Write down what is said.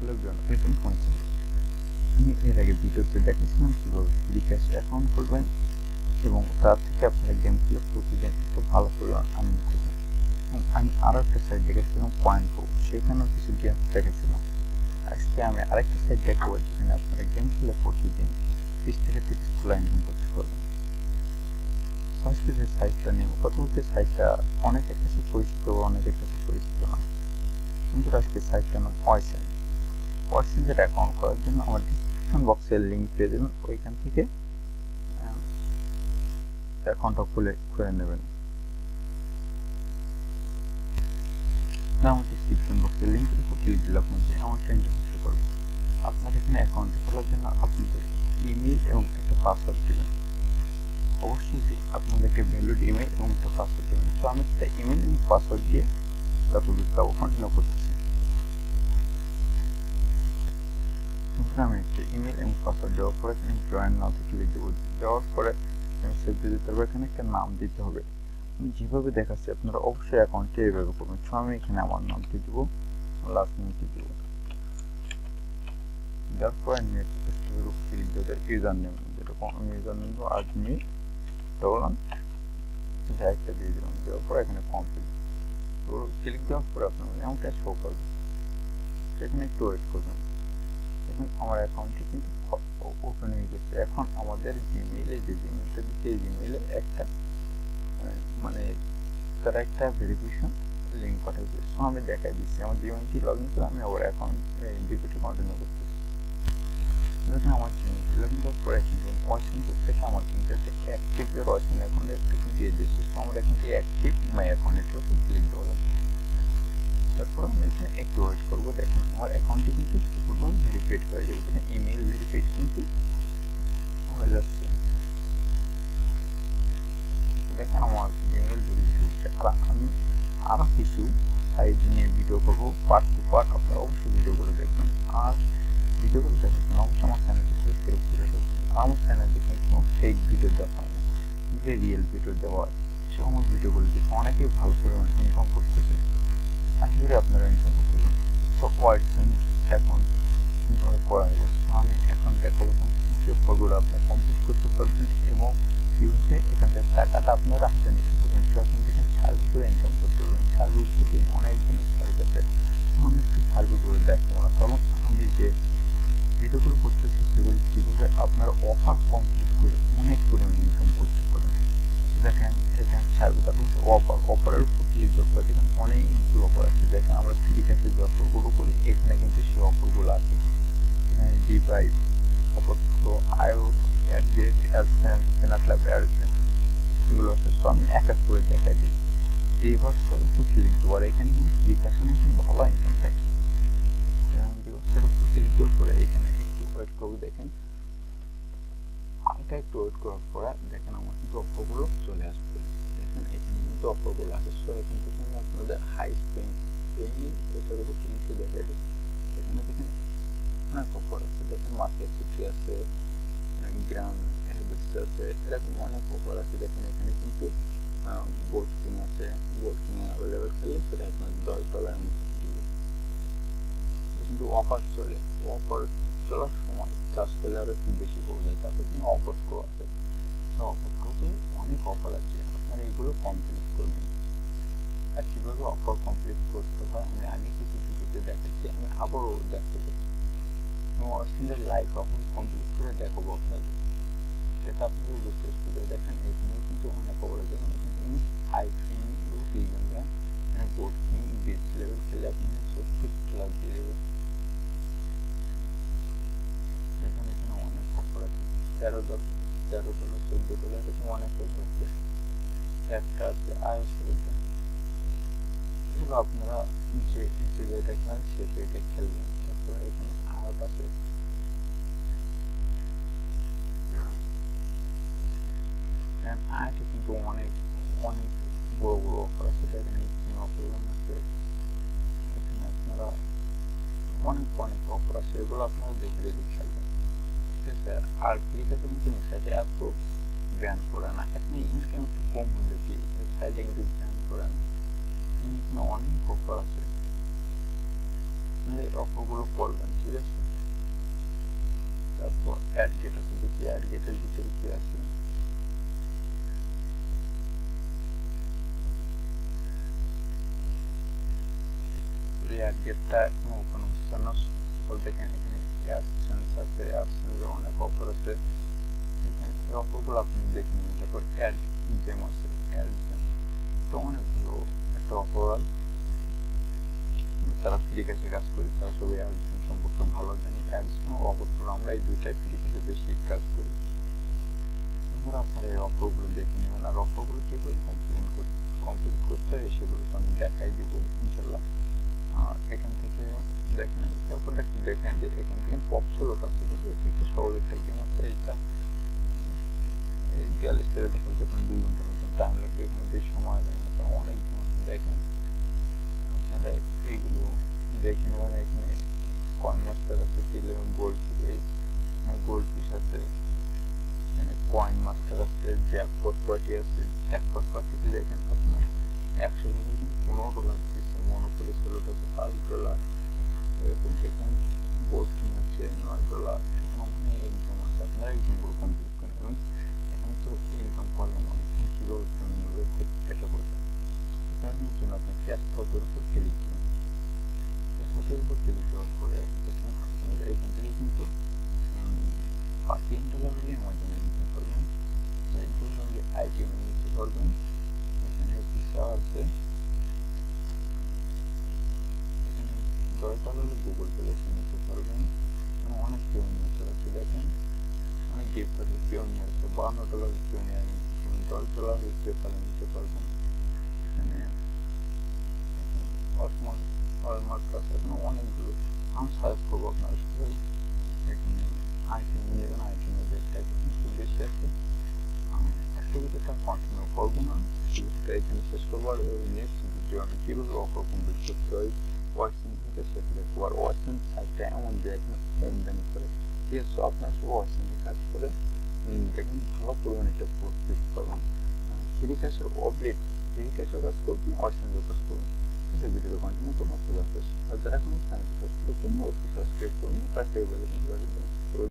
Hello everyone, welcome to my channel. আমি এর আগে ভিডিওতে দেখিয়েছিলাম কীভাবে ফ্রিক্যাশ অ্যাকাউন্ট করবেন এবং তার থেকে আপনারা গেম খেলে প্রতিদিন একটু ভালো পরিমাণ আর্নিং করবেন। এবং আমি আরও একটা সাইট দেখেছিলাম পয়েন্ট প্রো, সেখানেও কিছু গেম দেখেছিলাম। আজকে আমি আরেকটা সাইট দেখাবো যেখানে আপনারা গেম খেলে প্রতিদিন 30 থেকে 30 ডলার ইনকাম করতে পারবেন। ফার্স্টে যে সাইটটা নেব, কথা বলতে সাইটটা অনেকের কাছে পরিচিত, অনেকের কাছে পরিচিত না, কিন্তু আজকে সাইটটার নাম ওয়াইসেন্সের অ্যাকাউন্ট করার জন্য আমার ডিসক্রিপশন বক্সের লিঙ্ক পেয়ে যাবেন, ওইখান থেকে অ্যাকাউন্টটা খুলে নেবেন। আমার ডিসক্রিপশন বক্সের লিঙ্কের উপর ক্লিক দিলে আপনাকে অ্যাকাউন্টটা ইন্টারফেস করবে। আপনার এখানে অ্যাকাউন্ট খোলার জন্য আপনাদের ইমেল এবং একটা পাসওয়ার্ড দেবেন। অবশ্যই আপনাদেরকে ভ্যালিড ইমেল এবং একটা পাসওয়ার্ড দেবেন। তো আমি একটা ইমেল এবং পাসওয়ার্ড দিয়ে তারপর কন্টিনিউ করতেছি। আমি একটা ইমেল এবং পাসওয়ার্ড দেওয়ার পরে এখানে জয়েন নাওতে ক্লিক দেবো। দেওয়ার পরে আমি সেভ দিতে হবে, এখানে একটা নাম দিতে হবে। আমি যেভাবে দেখাচ্ছি আপনারা অবশ্যই অ্যাকাউন্টটি এইভাবে করবেন। সো আমি এখানে আমার নামটি দেবো, লাস্ট নেমটি দেবো। দেওয়ার পরে নেক্সট স্টেপের উপর ক্লিক দেবে। ইউজার নেম, যেরকম আমি ইউজার নেম দেবো আজমি ডবল একটা দিয়ে দিলাম। দেওয়ার পরে এখানে কমপ্লিট তো ক্লিক দেওয়ার পরে আপনার অ্যাকাউন্টটা শো করবে। সেখানে একটু ওয়েট করবেন। এখন আমার অ্যাকাউন্টটি কিন্তু ওপেন হয়ে গেছে। এখন আমাদের জিমেইলে যে জিমেইলটা দিচ্ছে, এই জিমেইলে একটা মানে তারা একটা ভেরিফিকেশন লিঙ্ক পাঠাচ্ছে। সো আমি দেখাই দিচ্ছি আমার জিমেইলটি লগ ইন করে আমি আবার অ্যাকাউন্ট ডিপিটি কন্টিনিউ করতেছি। দেখুন আমার জিমেইলটি লগ ইন করার পরে কিন্তু ওয়াইসেন্স থেকে আমার কিন্তু একটা অ্যাক্টিভ যে ওয়াইসেন্স অ্যাকাউন্টে একটু দিয়ে দিচ্ছি। সো আমার এখন কি অ্যাক্টিভ মাই অ্যাকাউন্টের উপর ক্লিক দেওয়া লাগবে। তারপর আমি এখানে একটু ওয়েট করবো। দেখুন আমার অ্যাকাউন্টটি কিন্তু পুরোপুরি ভেরিফাইড হয়ে যাবে। এখানে ইমেল ভেরিফাইড কিন্তু হয়ে যাচ্ছে। দেখেন আমার ইমেল ভেরিফাইড হচ্ছে। আর আমি আরও কিছু সাইট নিয়ে ভিডিও করবো পার্ট টু পার্ট। আপনারা অবশ্যই ভিডিওগুলো দেখবেন। আর ভিডিওগুলো দেখার জন্য অবশ্যই আমার চ্যানেলটি সাবস্ক্রাইব করে রাখবেন। আমার চ্যানেলে কিন্তু কোনো ফেক ভিডিও দেওয়া হয় না, যে রিয়েল ভিডিও দেওয়া হয়। সে আমার ভিডিওগুলো দেখে অনেকেই ভালো পরিমাণ ইনকাম করতেছে। আশা করি আপনারা ইনকাম করতে পারেন। তো ওয়াইসেন্স অ্যাকাউন্ট কীভাবে করা যায়, আমি এখন দেখাবো যে ফলগুলো আপনারা কমপ্লিট করতে পারবেন এবং কীভাবে এখান থেকে টাকাটা আপনারা হাতে নিতে পারবেন। সেখান থেকে সার্ভিস করে ইনকাম করতে পারবেন। সার্ভিস থেকে অনেক জিনিস সার্ভিস আছে, আমি একটু সার্ভিসগুলো দেখাবো না, কারণ আমি যে ভিডিওগুলো করতেছি সেগুলো কীভাবে আপনারা অফার কমপ্লিট করে অনেক পরিমাণ ইনকাম করতে পারেন। দেখেন এখানে সার্ভিস হচ্ছে অফারের উপর ক্লিক করতে দেখেন অনেকগুলো অফার আছে। দেখেন আমরা ফ্রিক্যাশে যে অফারগুলো করি এখানে কিন্তু সেই অফারগুলো আছে। এখানে জি5 অফার প্রো আইওস অ্যাডজেট অ্যাডসেন্স পেনাক্লাব অ্যাডসেন্স এগুলো আছে। তো আমি এক এক করে দেখাই দিই। রিভার্সের উপর ক্লিক দেওয়ার এখানে কিন্তু ফ্রিক্যাশে কিন্তু ভালো ইনকাম থাকে। রিভার্সের উপর ক্লিক দেওয়ার পরে এখানে একটু ওয়েট করবো। দেখেন হালকা একটু ওয়েট করার পরে দেখেন আমার কিন্তু অফারগুলো চলে আসবে। দেখেন এখানে কিন্তু অফারগুলো আছে। সো এখান থেকে আমি আপনাদের হাই স্পেন এটার উপর ক্লিক করে দেখাই দিই। এখানে দেখেন অনেক অফার আছে। দেখেন মার্কেট সিটি আছে, গ্রাম হ্যাবিটস আছে, এরকম অনেক অফার আছে। দেখেন এখানে কিন্তু বোর্ড কিং আছে, বোর্ড কিং অ্যাভেলেবেল খেলে সেটা আপনার $10 কিন্তু অফার চলে। অফার চলার সময় চার্জ করলে আরো একটু বেশি পড়বে। তারপর কিন্তু অফার কো আছে, অফার কোতে অনেক অফার আছে, আপনারা এগুলো কমপ্লিট করবেন। আর কীভাবে অফার কমপ্লিট করতে হয় আমি আগে কিছু ভিডিওতে দেখাচ্ছি, আমি আবারও দেখতে পাচ্ছি ওয়াইসেন্সের লাইভ অফার কমপ্লিট করে দেখাবো আপনাদের, সেটা আপনাদের বুঝতে সুবিধা। দেখেন এখানে কিন্তু অনেক অফার আছে। এখানে হাই কিং এখানে বোর্ড কিং বেস লেভেল খেলে আপনি 70 লাখ দিয়ে দেবেন। এখানে অনেক অফার আছে, $13, $14, এরকম অনেক অফার আছে। একটা আছে আইওস লেভেল, এগুলো আপনারা যে যেটা খেলেন সেটা খেলবেন। তারপরে এখানে আরো আছে আইটি কিন্তু অনেক অনেক বড় বড় অফার আছে। দেখেন অফার আছে, এখানে আপনারা অনেক অনেক অফার আছে, এগুলো আপনারা দেখে দেখে খেলবেন। ঠিক আছে। আর ফ্রিক্যাশে কিন্তু সাইটে এত ব্যান করে না, এখানে ইনকাম একটু কম হলে কি সাইটে কিন্তু ব্যান করে না। এখানে অনেক অফার আছে। আপনি এই অফারগুলো করবেন, ঠিক আছে। তারপর অ্যাড গেট আছে, দেখি অ্যাড গেটের ভিতরে কি আছে। অ্যাড গেটটা এখন ওপেন হচ্ছে না। দেখেন এখানে অ্যাডসেন্স আছে, অ্যাডসেন্সে অনেক অফার আছে, এখানে এই অফারগুলো আপনি দেখে নিন। তারপর অ্যাড জেম আছে, অ্যাড জেম তো অনেক ভালো একটা অফার। তারা ফ্রি ক্যাশে কাজ করি, তারা সবাই অ্যাড জেম সম্পর্কে ভালো জানি। অ্যাড জেম ও অফার আমরা এই দুইটাই ফ্রি ক্যাশে বেশি কাজ করি। আপনারা এই অফারগুলো দেখে নেবেন, আর অফারগুলো কী করে কমপ্লিট করতে হয় সেগুলো তো আমি দেখাই দিব ইনশাল্লাহ। এখান থেকে দেখেন ব্যাপারটা একটু দেখেন যে এখান থেকে পপ স্লট আছে, কিন্তু একটু সহজ একটা গেম আছে। এইটা এই গ্যালিস্টারে দেখুন যখন 2 ঘন্টার মতন টাইম লাগবে, এখানে বেশ সময় লাগে না, অনেক গেম আছে। দেখেন আপনারা এইগুলো দেখে নেবেন। এখানে কয়েন মাস্টার আছে, গোল্ড ফিশ আছে, এখানে কয়েন মাস্টার আছে, জ্যাকপট পার্টি আছে। জ্যাকপট পার্টিতে দেখেন আপনার 100 $15 দিচ্ছে, মনোপলি স্লট আছে $5, এরকম দেখেন বোর্ড কিং আছে $9। এখন অনেক গেম আছে, আপনারা এই গেমগুলো কমপ্লিট করে নেবেন। এখানে তো ইনকাম করলেন অনেক, কীভাবে এটা করবেন এটার জন্য আপনি ক্যাশ ফটোর উপর ক্লিক করুন। ক্যাশ ফটোর উপর ক্লিক করার পরে দেখেন আপনারা এখান থেকে কিন্তু $10 হলে আমাদের নিতে পারবেন, $10 হলে আইটেম নিতে পারবেন। এখানে ভিসা আছে, এখানে $10 হলে গুগল পে নিতে পারবেন। অনেক পিওনিয়ার আছে, দেখেন অনেক গিফট আছে। পিওনিয়ার আছে $52 পিওনিয়ার $10 পেপালে নিতে পারবেন। এখানে হলমার্ক আছে, এখানে অনেকগুলো আমি সার্চ করবো আপনারা সবাই। এখানে আইটেম নিয়ে যাবেন, আইটেমের রেটটা একটু বেশি আছে। অ্যাক্টিভিটিটা কন্টিনিউ করবো না, অ্যাক্টিভিটিটা এখানে শেষ করবো। আর নেক্সট ভিডিও আমি কীভাবে অফার কমপ্লিট করতে হয় ওয়াইসেন্স থেকে সেটা দেখবো। আর ওয়াইসেন্স সাইটটা এমন যে এখানে কম দামি করে, ঠিক আছে। আপনার সব ওয়াইসেন্সে কাজ করে দেখবেন ভালো পরিমাণে একটা প্রফিট পাবেন। ফ্রি ক্যাশের অবলিট ফ্রি ক্যাশের কাজ করবেন, ওয়াইসেন্সের কাজ করবেন। ভিডিওটা কন্টিনিউ করবো, আর যারা এখন চ্যানেলটি সাবস্ক্রাইব করুন, অবশ্যই সাবস্ক্রাইব করুন, পাশে বেল আইকনটি বাজিয়ে দিন।